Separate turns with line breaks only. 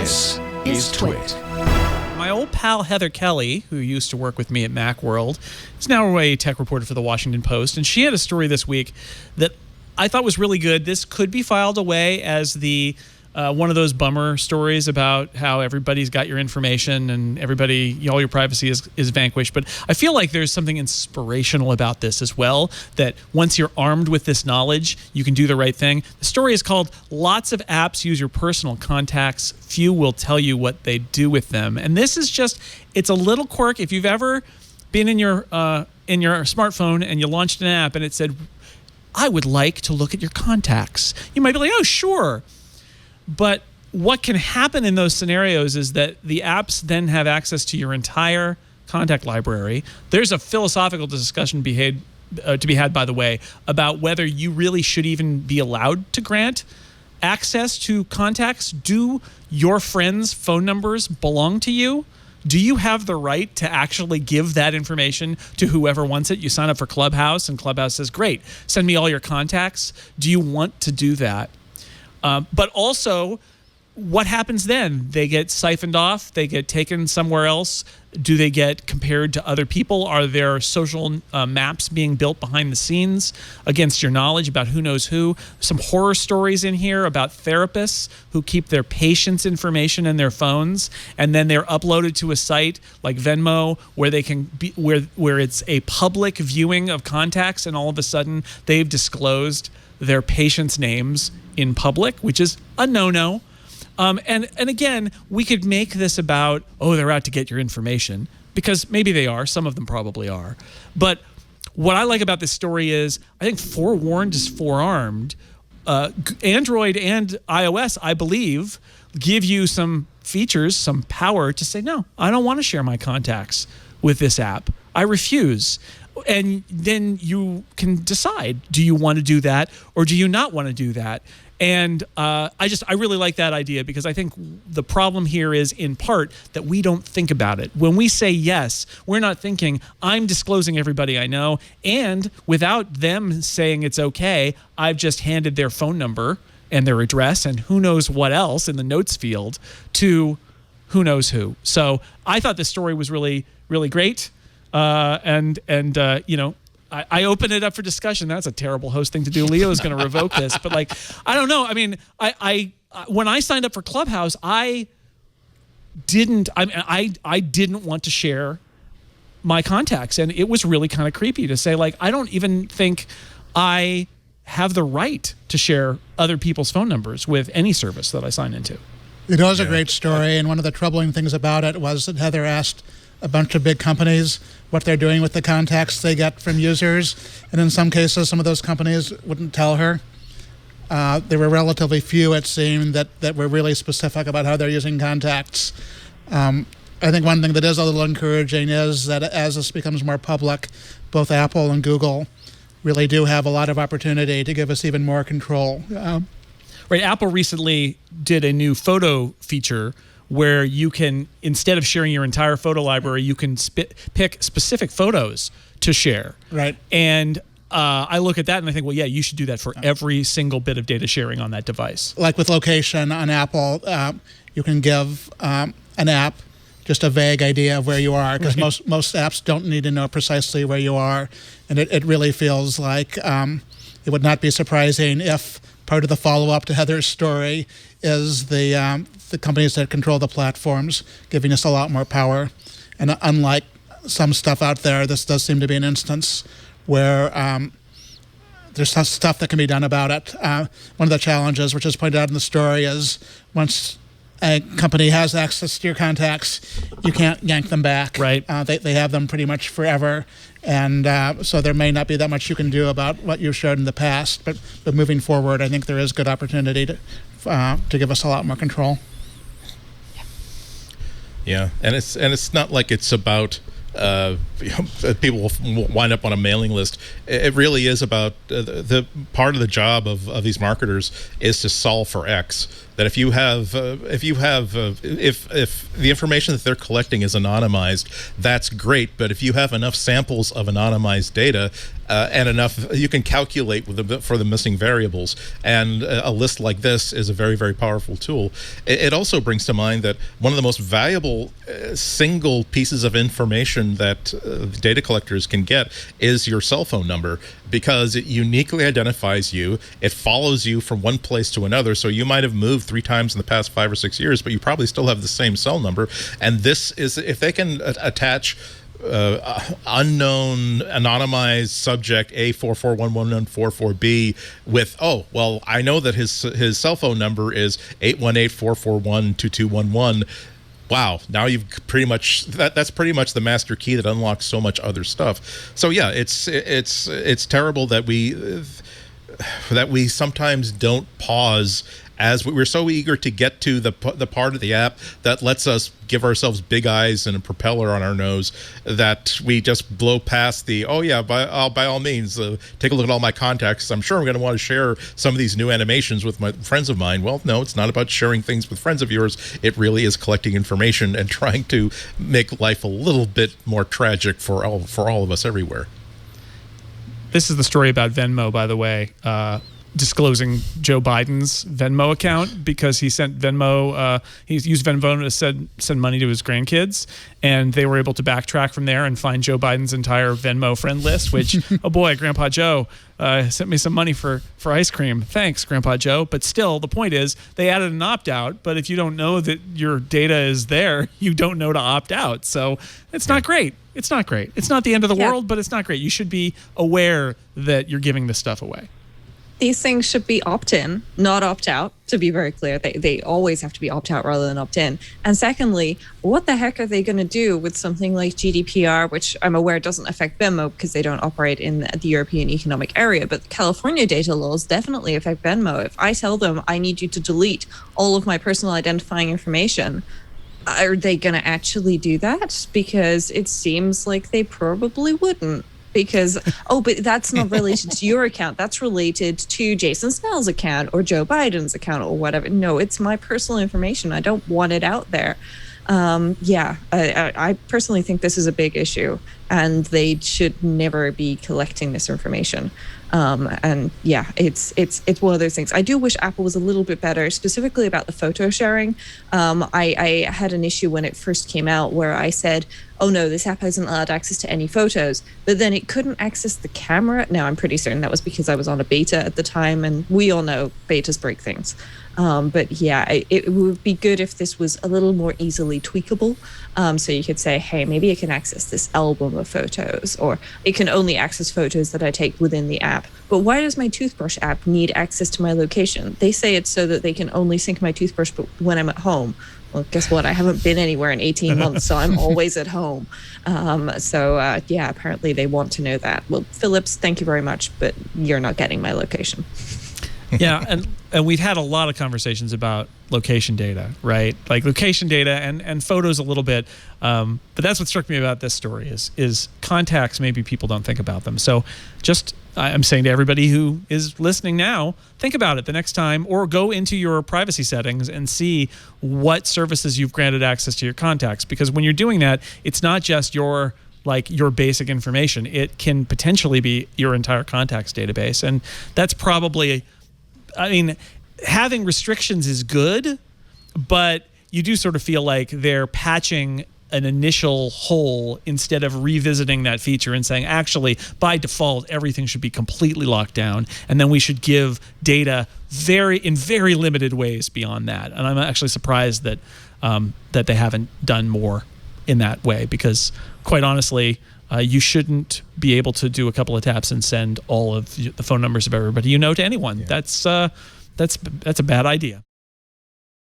This is TWiT.
My old pal Heather Kelly, who used to work with me at Macworld, is now a tech reporter for the Washington Post, and she had a story this week that I thought was really good. This could be filed away as the one of those bummer stories about how everybody's got your information and all your privacy is vanquished. But I feel like there's something inspirational about this as well, that once you're armed with this knowledge, you can do the right thing. The story is called "Lots of Apps Use Your Personal Contacts. Few Will Tell You What They Do With Them." And this is it's a little quirk. If you've ever been in your smartphone and you launched an app and it said, "I would like to look at your contacts," you might be like, "Oh, sure." But what can happen in those scenarios is that the apps then have access to your entire contact library. There's a philosophical discussion to be had, by the way, about whether you really should even be allowed to grant access to contacts. Do your friends' phone numbers belong to you? Do you have the right to actually give that information to whoever wants it? You sign up for Clubhouse, and Clubhouse says, "Great, send me all your contacts." Do you want to do that? But also, what happens then? They get siphoned off? They get taken somewhere else? Do they get compared to other people? Are there social maps being built behind the scenes against your knowledge about who knows who? Some horror stories in here about therapists who keep their patients' information in their phones, and then they're uploaded to a site like Venmo where they can be where it's a public viewing of contacts, and all of a sudden they've disclosed their patients' names in public, which is a no-no. And again, we could make this about, oh, they're out to get your information, because maybe they are. Some of them probably are. But what I like about this story is, I think forewarned is forearmed. Android and iOS, I believe, give you some features, some power to say, no, I don't want to share my contacts with this app. I refuse. And then you can decide, do you want to do that or do you not want to do that? And I really like that idea, because I think the problem here is in part that we don't think about it. When we say yes, we're not thinking, I'm disclosing everybody I know, and without them saying it's okay, I've just handed their phone number and their address and who knows what else in the notes field to who knows who. So I thought this story was really, really great. I open it up for discussion. That's a terrible host thing to do. Leo is going to revoke this, but I don't know. I mean, I when I signed up for Clubhouse, I didn't want to share my contacts, and it was really kind of creepy to say, I don't even think I have the right to share other people's phone numbers with any service that I sign into.
It was a great story, and one of the troubling things about it was that Heather asked a bunch of big companies what they're doing with the contacts they get from users, and in some cases, some of those companies wouldn't tell her. There were relatively few, it seemed, that were really specific about how they're using contacts. I think one thing that is a little encouraging is that as this becomes more public, both Apple and Google really do have a lot of opportunity to give us even more control.
Right, Apple recently did a new photo feature where you can, instead of sharing your entire photo library, you can pick specific photos to share.
Right. And
I look at that and I think, well, yeah, you should do that for every single bit of data sharing on that device.
Like with location on Apple, you can give an app just a vague idea of where you are, because most apps don't need to know precisely where you are. And it really feels like it would not be surprising if part of the follow-up to Heather's story is the companies that control the platforms giving us a lot more power. And unlike some stuff out there, this does seem to be an instance where there's stuff that can be done about it. One of the challenges, which is pointed out in the story, is once a company has access to your contacts, you can't yank them back.
Right.
They have them pretty much forever. And so there may not be that much you can do about what you've showed in the past. But moving forward, I think there is good opportunity to give us a lot more control.
Yeah, and it's not like it's about people will wind up on a mailing list. It really is about the part of the job of these marketers is to solve for X. that if the information that they're collecting is anonymized, that's great. But if you have enough samples of anonymized data and enough, you can calculate for the missing variables. And a list like this is a very, very powerful tool. It also brings to mind that one of the most valuable single pieces of information that data collectors can get is your cell phone number, because it uniquely identifies you. It follows you from one place to another. So you might have moved 3 times in the past 5 or 6 years, but you probably still have the same cell number. And this is, if they can attach unknown anonymized subject A441144B with, oh, well, I know that his cell phone number is 818-441-2211. Wow, now you've pretty much, that's pretty much the master key that unlocks so much other stuff. So yeah, it's terrible that we sometimes don't pause, as we're so eager to get to the part of the app that lets us give ourselves big eyes and a propeller on our nose, that we just blow past the, oh yeah, by all means, take a look at all my contacts. I'm sure I'm going to want to share some of these new animations with my friends of mine. Well, no, it's not about sharing things with friends of yours. It really is collecting information and trying to make life a little bit more tragic for all of us everywhere.
This is the story about Venmo, by the way. Disclosing Joe Biden's Venmo account, because he sent Venmo, he used Venmo to send money to his grandkids, and they were able to backtrack from there and find Joe Biden's entire Venmo friend list, which, oh boy, Grandpa Joe sent me some money for ice cream. Thanks, Grandpa Joe. But still, the point is, they added an opt-out, but if you don't know that your data is there, you don't know to opt out. So it's not great. It's not great. It's not the end of the world, but it's not great. You should be aware that you're giving this stuff away.
These things should be opt-in, not opt-out, to be very clear. They always have to be opt-out rather than opt-in. And secondly, what the heck are they going to do with something like GDPR, which I'm aware doesn't affect Venmo because they don't operate in the European Economic Area, but the California data laws definitely affect Venmo. If I tell them I need you to delete all of my personal identifying information, are they going to actually do that? Because it seems like they probably wouldn't. Because, but that's not related to your account. That's related to Jason Snell's account or Joe Biden's account or whatever. No, it's my personal information. I don't want it out there. I personally think this is a big issue, and they should never be collecting this information. It's one of those things. I do wish Apple was a little bit better, specifically about the photo sharing. I had an issue when it first came out where I said, oh no, this app hasn't allowed access to any photos, but then it couldn't access the camera. Now, I'm pretty certain that was because I was on a beta at the time, and we all know betas break things. It would be good if this was a little more easily tweakable. So you could say, hey, maybe it can access this album of photos, or it can only access photos that I take within the app. But why does my toothbrush app need access to my location? They say it's so that they can only sync my toothbrush when I'm at home. Well, guess what? I haven't been anywhere in 18 months, so I'm always at home. Apparently they want to know that. Well, Philips, thank you very much, but you're not getting my location.
Yeah, and we've had a lot of conversations about location data, right? Like location data and photos a little bit. But that's what struck me about this story is contacts, maybe people don't think about them. So I'm saying to everybody who is listening now, think about it the next time, or go into your privacy settings and see what services you've granted access to your contacts. Because when you're doing that, it's not just your basic information. It can potentially be your entire contacts database. And that's probably, having restrictions is good, but you do sort of feel like they're patching an initial hole instead of revisiting that feature and saying, actually, by default, everything should be completely locked down, and then we should give data in very limited ways beyond that. And I'm actually surprised that they haven't done more in that way, because quite honestly, you shouldn't be able to do a couple of taps and send all of the phone numbers of everybody you know to anyone. Yeah. That's a bad idea.